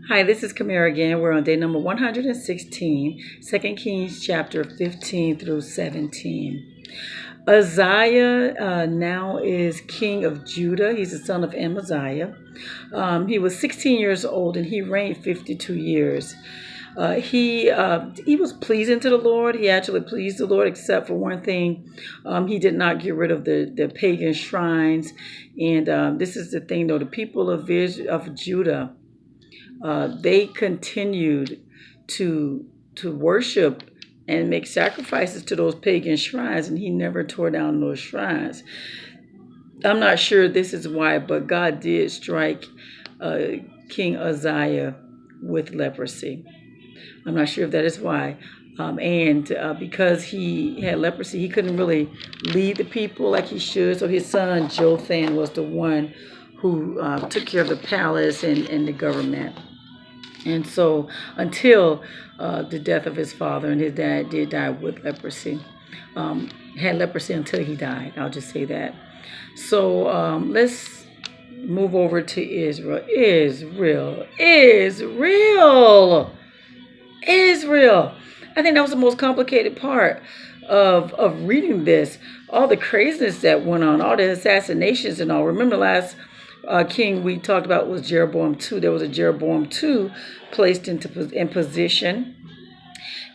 Hi, this is Kamera again. We're on day number 116, 2 Kings chapter 15 through 17. Uzziah now is king of Judah. He's the son of Amaziah. He was 16 years old and he reigned 52 years. He was pleasing to the Lord. He actually pleased the Lord, except for one thing. He did not get rid of the pagan shrines. And this is the thing, though. The people of Judah, they continued to worship and make sacrifices to those pagan shrines, and he never tore down those shrines. I'm not sure this is why, but God did strike King Uzziah with leprosy. I'm not sure if that is why. And because he had leprosy, he couldn't really lead the people like he should. So his son Jotham was the one who took care of the palace and the government. And so until the death of his father, and his dad did die with leprosy, had leprosy until he died. I'll just say that. So let's move over to Israel. Israel. I think that was the most complicated part of reading this. All the craziness that went on, all the assassinations and all. Remember last king we talked about was Jeroboam II. There was a Jeroboam II placed in position.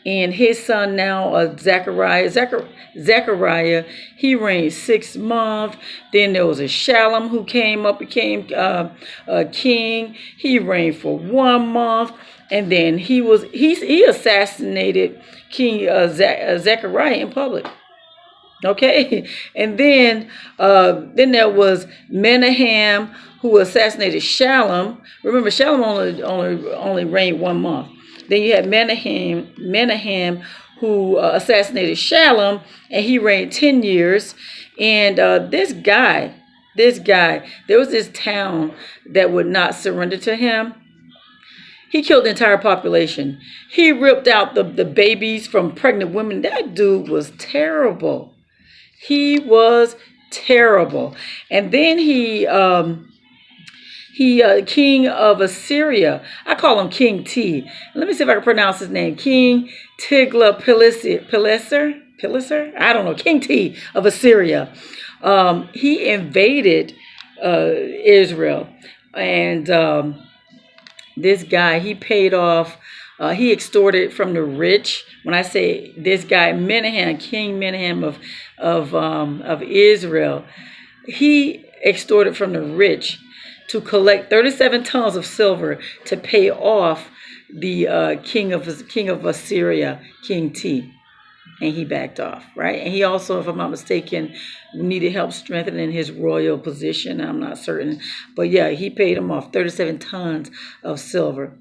And his son now, Zechariah, he reigned 6 months. Then there was a Shalom who became king. He reigned for 1 month. And then he assassinated King Zechariah in public. Okay, and then there was Menahem who assassinated Shalom. Remember, Shalom only reigned 1 month. Then you had Menahem who assassinated Shalom, and he reigned 10 years. And this guy, there was this town that would not surrender to him. He killed the entire population. He ripped out the babies from pregnant women. That dude was terrible. He was terrible. And then he king of Assyria. I call him King T. Let me see if I can pronounce his name. King Tiglath-Pileser. I don't know. King T of Assyria. He invaded Israel, and this guy, he paid off. He extorted from the rich. When I say this guy, King Menahem of Israel, he extorted from the rich to collect 37 tons of silver to pay off the king of Assyria, King T. And he backed off, right? And he also, if I'm not mistaken, needed help strengthening his royal position. I'm not certain. But yeah, he paid him off 37 tons of silver.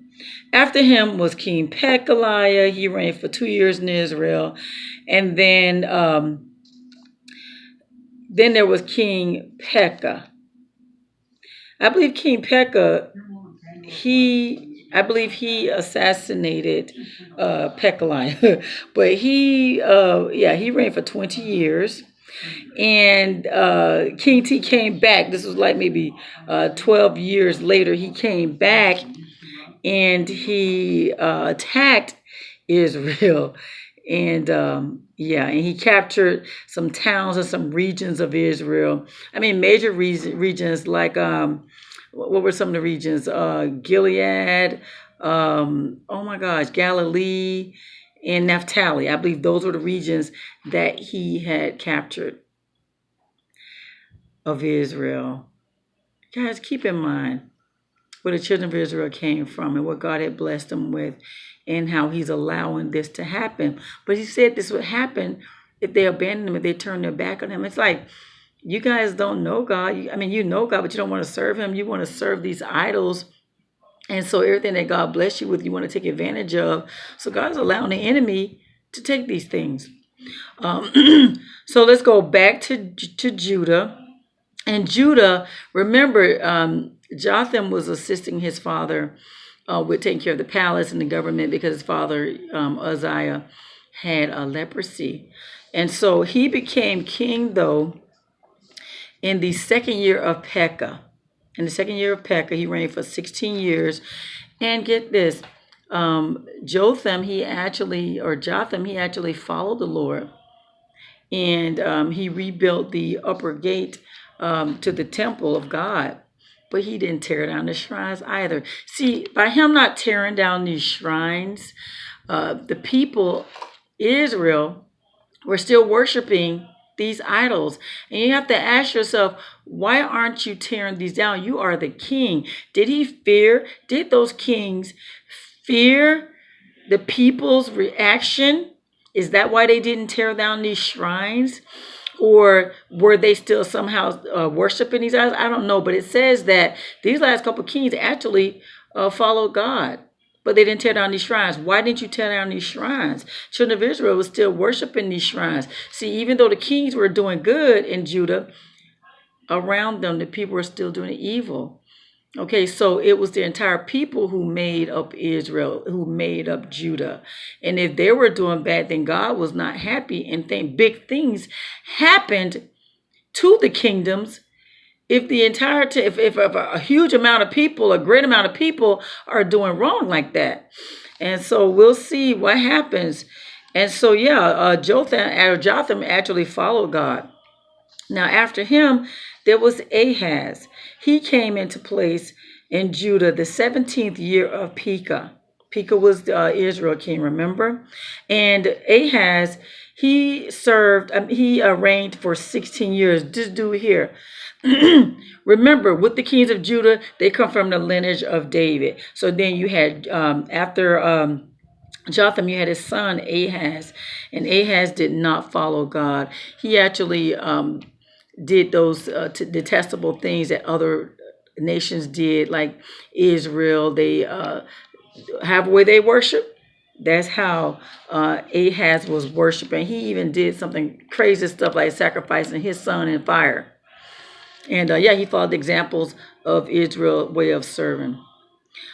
After him was King Pekaliah. He reigned for 2 years in Israel. And then there was King Pekah. I believe King Pekah, he assassinated Pekaliah, but he reigned for 20 years. And King T came back. This was like maybe 12 years later. He came back and he attacked Israel. And and he captured some towns and some regions of Israel. I mean, major regions like what were some of the regions? Gilead, oh my gosh, Galilee, and Naphtali. I believe those were the regions that he had captured of Israel. Guys, keep in mind where the children of Israel came from and what God had blessed them with and how he's allowing this to happen. But he said this would happen if they abandoned him, if they turned their back on him. It's like, you guys don't know God. You know God, but you don't want to serve him. You want to serve these idols. And so everything that God bless you with, you want to take advantage of. So God is allowing the enemy to take these things. So let's go back to Judah. And Judah, remember, Jotham was assisting his father with taking care of the palace and the government because his father, Uzziah, had leprosy. And so he became king, though, in the second year of Pekah. In the second year of Pekah, he reigned for 16 years. And get this, Jotham, Jotham, he actually followed the Lord, and he rebuilt the upper gate to the temple of God. But he didn't tear down the shrines either. See, by him not tearing down these shrines, the people, Israel, were still worshiping these idols. And you have to ask yourself, why aren't you tearing these down? You are the king. Did those kings fear the people's reaction? Is that why they didn't tear down these shrines? Or were they still somehow worshiping these idols? I don't know. But it says that these last couple of kings actually followed God. But they didn't tear down these shrines. Why didn't you tear down these shrines? Children of Israel was still worshiping these shrines. See, even though the kings were doing good in Judah, around them, the people were still doing evil. Okay, so it was the entire people who made up Israel, who made up Judah. And if they were doing bad, then God was not happy, and big things happened to the kingdoms. If if a huge amount of people, a great amount of people are doing wrong like that. And so we'll see what happens. And so, Jotham actually followed God. Now, after him, there was Ahaz. He came into place in Judah the 17th year of Pekah. Pekah was Israel king, remember? And Ahaz, he reigned for 16 years. This dude here. Remember, with the kings of Judah, they come from the lineage of David. So then you had, after Jotham, you had his son Ahaz. And Ahaz did not follow God. He actually did those detestable things that other nations did, like Israel. They have where they worship. That's how Ahaz was worshiping. He even did something crazy stuff like sacrificing his son in fire. And he followed the examples of Israel's way of serving.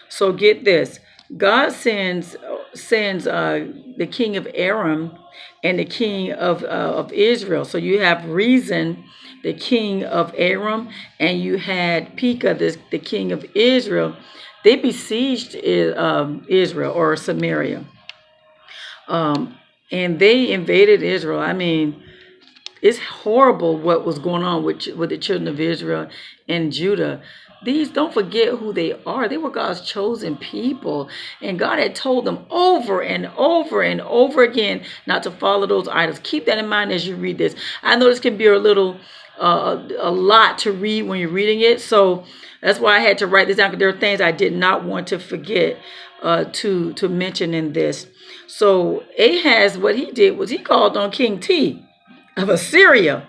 So get this. God sends the king of Aram and the king of Israel. So you have Rezin, the king of Aram, and you had Pekah, the king of Israel. They besieged Israel or Samaria. And they invaded Israel. I mean, it's horrible what was going on with the children of Israel and Judah. Don't forget who they are. They were God's chosen people. And God had told them over and over and over again not to follow those idols. Keep that in mind as you read this. I know this can be a lot to read when you're reading it. So that's why I had to write this down, because there are things I did not want to forget to mention in this. So Ahaz, what he did was he called on King T of Assyria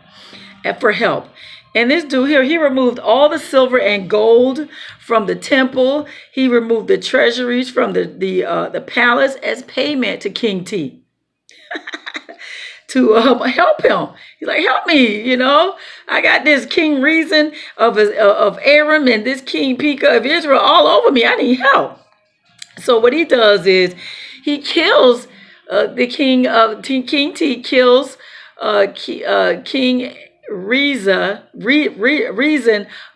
for help. And this dude here, he removed all the silver and gold from the temple. He removed the treasuries from the palace as payment to King T to help him. He's like, help me, I got this King Rezin of Aram and this King Pekah of Israel all over me. I need help. So what he does is he kills King T kills King Rezin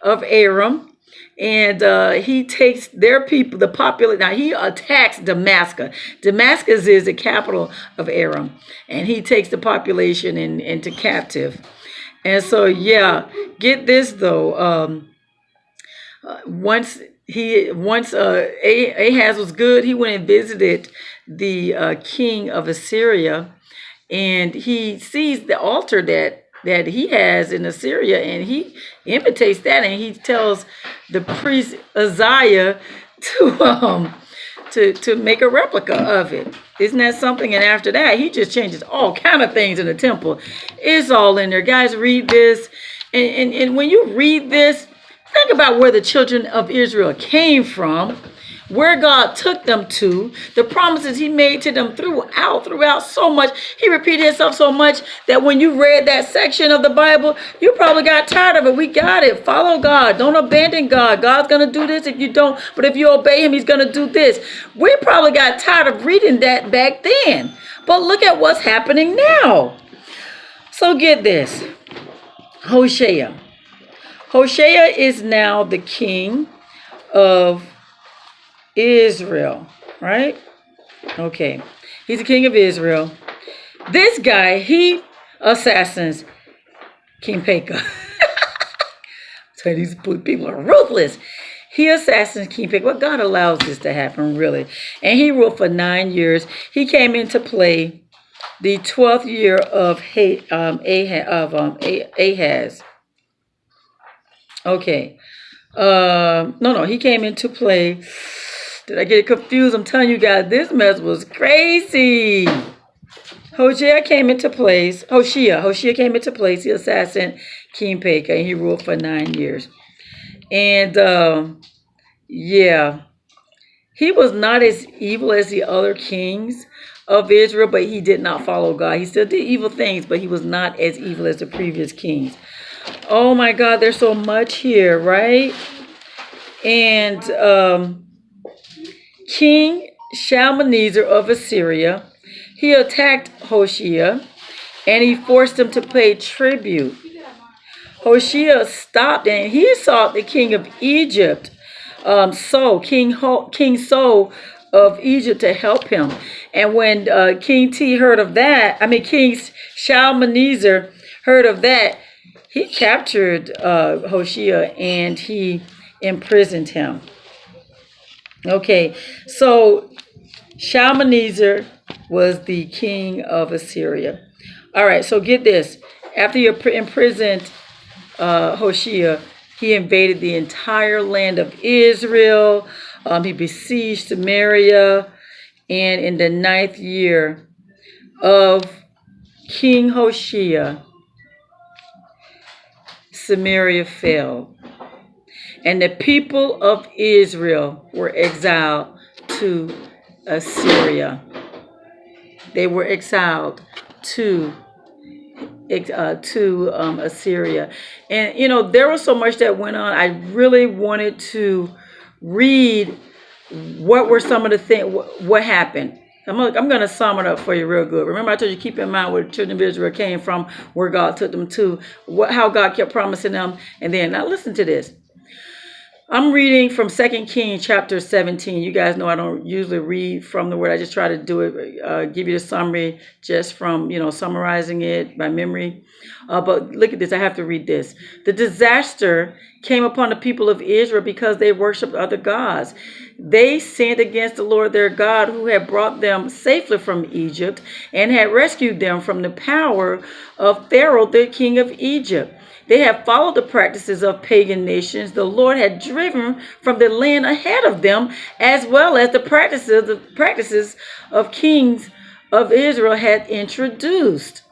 of Aram, and he takes their people, the population. Now he attacks Damascus. Damascus is the capital of Aram, and he takes the population into captive. And so, get this though. Once Ahaz was good, he went and visited the king of Assyria, and he sees the altar that he has in Assyria, and he imitates that, and he tells the priest Uzziah to make a replica of it. Isn't that something? And after that, he just changes all kind of things in the temple. It's all in there. Guys, read this. And when you read this, think about where the children of Israel came from, where God took them to, the promises he made to them throughout so much. He repeated himself so much that when you read that section of the Bible, you probably got tired of it. We got it. Follow God. Don't abandon God. God's going to do this if you don't. But if you obey him, he's going to do this. We probably got tired of reading that back then. But look at what's happening now. So get this. Hoshea is now the king of Israel, right? Okay. He's the king of Israel. This guy, he assassins King Pekah. So these people are ruthless. He assassins King Pekah. Well, God allows this to happen, really. And he ruled for 9 years. He came into play the 12th year of Ahaz. Okay. No, he came into play. Did I get it confused? I'm telling you guys, this mess was crazy. Hoshea came into place. Hoshea came into place. He assassinated King Pekah, and he ruled for 9 years. And yeah, he was not as evil as the other kings of Israel, but he did not follow God. He still did evil things, but he was not as evil as the previous kings. Oh my God, there's so much here, right? And King Shalmaneser of Assyria, he attacked Hoshea, and he forced him to pay tribute. Hoshea stopped, and he sought the king of Egypt, King So of Egypt, to help him. And when King Shalmaneser heard of that, he captured Hoshea and he imprisoned him. Okay, so Shalmaneser was the king of Assyria. All right, so get this. After he imprisoned Hoshea, he invaded the entire land of Israel. He besieged Samaria. And in the 9th year of King Hoshea, Samaria fell. And the people of Israel were exiled to Assyria. They were exiled to Assyria. And, there was so much that went on. I really wanted to read what were some of the things, what happened. I'm going to sum it up for you real good. Remember, I told you, keep in mind where the children of Israel came from, where God took them to, how God kept promising them. And then, now listen to this. I'm reading from 2 Kings chapter 17. You guys know I don't usually read from the word. I just try to do it, give you the summary just from, summarizing it by memory. But look at this. I have to read this. The disaster came upon the people of Israel because they worshiped other gods. They sinned against the Lord their God, who had brought them safely from Egypt and had rescued them from the power of Pharaoh, the king of Egypt. They had followed the practices of pagan nations the Lord had driven from the land ahead of them, as well as the practices of kings of Israel had introduced.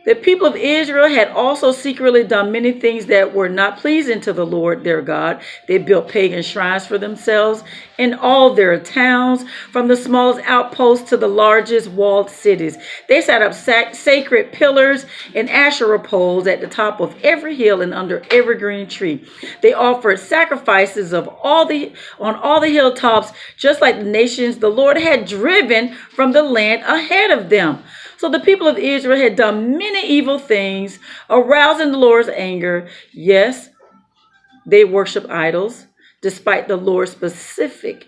The people of Israel had also secretly done many things that were not pleasing to the Lord their God. They built pagan shrines for themselves in all their towns, from the smallest outposts to the largest walled cities. They set up sacred pillars and Asherah poles at the top of every hill and under every green tree. They offered sacrifices on all the hilltops, just like the nations the Lord had driven from the land ahead of them. So the people of Israel had done many evil things, arousing the Lord's anger. Yes, they worshiped idols, despite the Lord's specific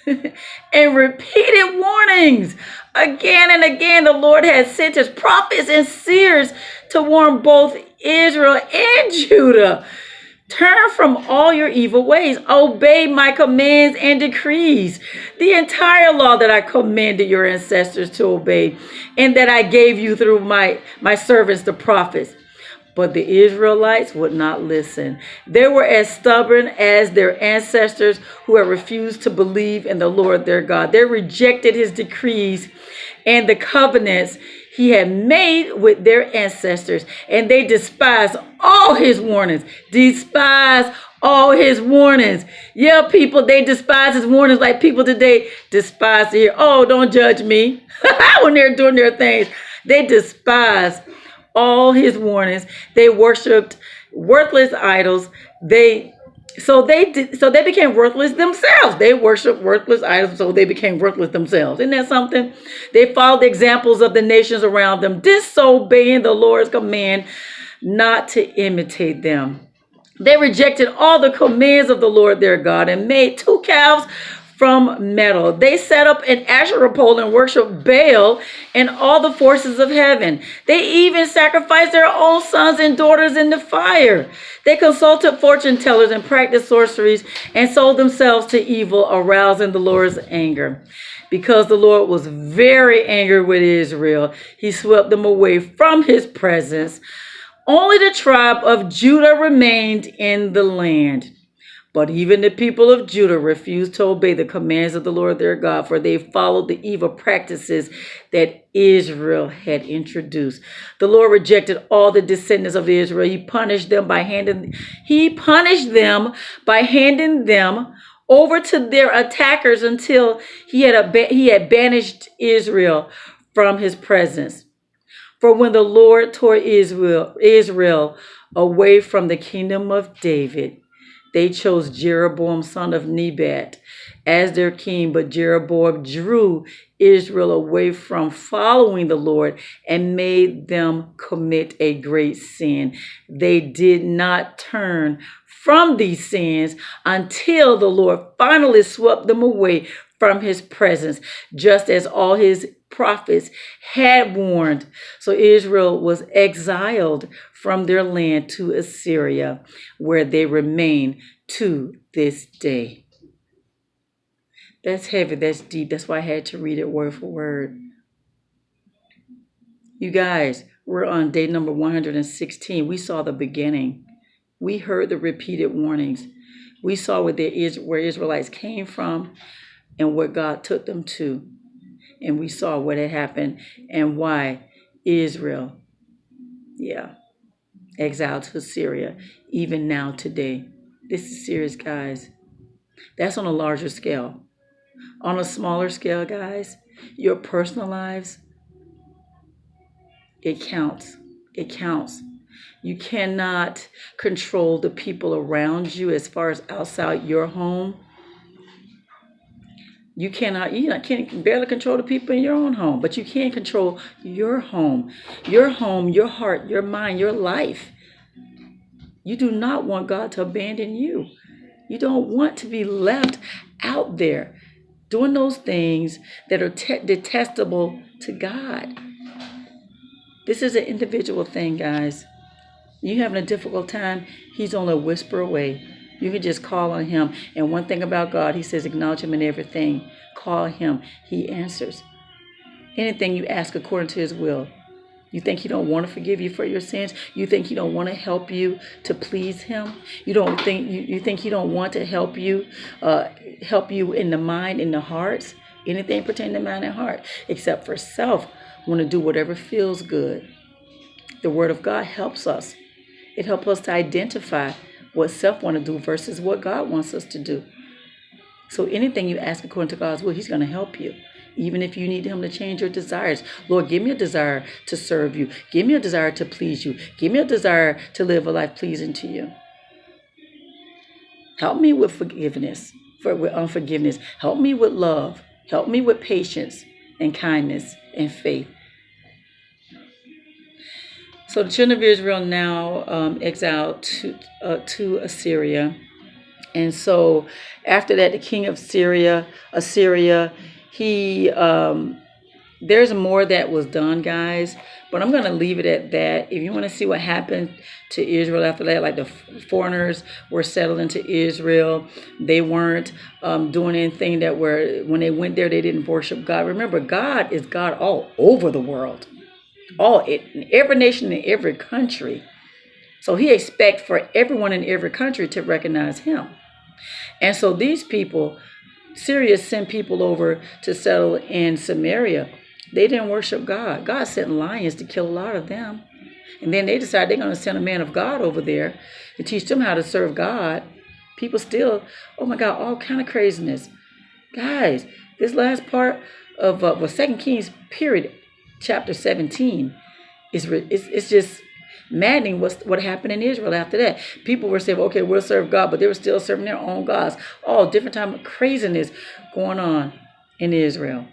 and repeated warnings. Again and again, the Lord had sent his prophets and seers to warn both Israel and Judah. Turn from all your evil ways. Obey my commands and decrees. The entire law that I commanded your ancestors to obey, and that I gave you through my servants, the prophets. But the Israelites would not listen. They were as stubborn as their ancestors who had refused to believe in the Lord their God. They rejected his decrees and the covenants he had made with their ancestors, and they despised all his warnings. Despise all his warnings. Yeah, people, they despise his warnings like people today despise to hear, oh, don't judge me, when they're doing their things. They despise all his warnings. They worshipped worthless idols. So they became worthless themselves. They worshiped worthless idols, so they became worthless themselves. Isn't that something? They followed the examples of the nations around them, disobeying the Lord's command not to imitate them. They rejected all the commands of the Lord their God and made 2 calves from metal. They set up an Asherah pole and worshiped Baal and all the forces of heaven. They even sacrificed their own sons and daughters in the fire. They consulted fortune tellers and practiced sorceries and sold themselves to evil, arousing the Lord's anger. Because the Lord was very angry with Israel, he swept them away from his presence. Only the tribe of Judah remained in the land. But even the people of Judah refused to obey the commands of the Lord their God, for they followed the evil practices that Israel had introduced. The Lord rejected all the descendants of Israel. He punished them by handing them over to their attackers until he had banished Israel from his presence. For when the Lord tore Israel away from the kingdom of David, they chose Jeroboam, son of Nebat, as their king. But Jeroboam drew Israel away from following the Lord and made them commit a great sin. They did not turn from these sins until the Lord finally swept them away from his presence, just as all his prophets had warned. So Israel was exiled from their land to Assyria, where they remain to this day. That's heavy, that's deep. That's why I had to read it word for word. You guys, we're on day number 116. We saw the beginning. We heard the repeated warnings. We saw where Israelites came from and what God took them to. And we saw what had happened and why Israel, exiled to Syria, even now today. This is serious, guys. That's on a larger scale. On a smaller scale, guys, your personal lives, it counts. It counts. You cannot control the people around you as far as outside your home. You can't barely control the people in your own home, but you can control your home, your heart, your mind, your life. You do not want God to abandon you. You don't want to be left out there doing those things that are detestable to God. This is an individual thing, guys. You having a difficult time, he's only a whisper away. You can just call on him. And one thing about God, he says, acknowledge him in everything. Call him. He answers. Anything you ask according to his will. You think he don't want to forgive you for your sins? You think he don't want to help you to please him? You think he don't want to help you in the mind, in the hearts? Anything pertaining to mind and heart, except for self, want to do whatever feels good. The word of God helps us. It helps us to identify what self want to do versus what God wants us to do. So anything you ask according to God's will, he's going to help you. Even if you need him to change your desires. Lord, give me a desire to serve you. Give me a desire to please you. Give me a desire to live a life pleasing to you. Help me with forgiveness, with unforgiveness. Help me with love. Help me with patience and kindness and faith. So the children of Israel now exiled to Assyria. And so after that, the king of Assyria, he, there's more that was done, guys. But I'm going to leave it at that. If you want to see what happened to Israel after that, like the foreigners were settled into Israel. They weren't doing anything when they went there, they didn't worship God. Remember, God is God all over the world. In every nation, in every country. So he expects for everyone in every country to recognize him. And so these people, Syria sent people over to settle in Samaria. They didn't worship God. God sent lions to kill a lot of them. And then they decided they're going to send a man of God over there to teach them how to serve God. People still, oh my God, all kind of craziness. Guys, this last part of 2 Kings period, chapter 17, it's just maddening what happened in Israel after that. People were saying, okay, we'll serve God, but they were still serving their own gods. All different type of craziness going on in Israel.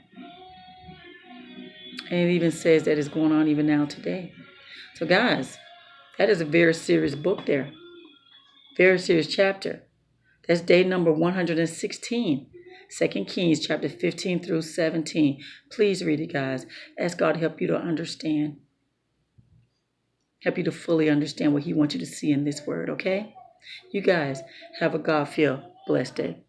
And it even says that it's going on even now today. So guys, that is a very serious book there. Very serious chapter. That's day number 116. 2 Kings chapter 15 through 17. Please read it, guys. Ask God to help you to understand. Help you to fully understand what he wants you to see in this word, okay? You guys have a God-filled, blessed day.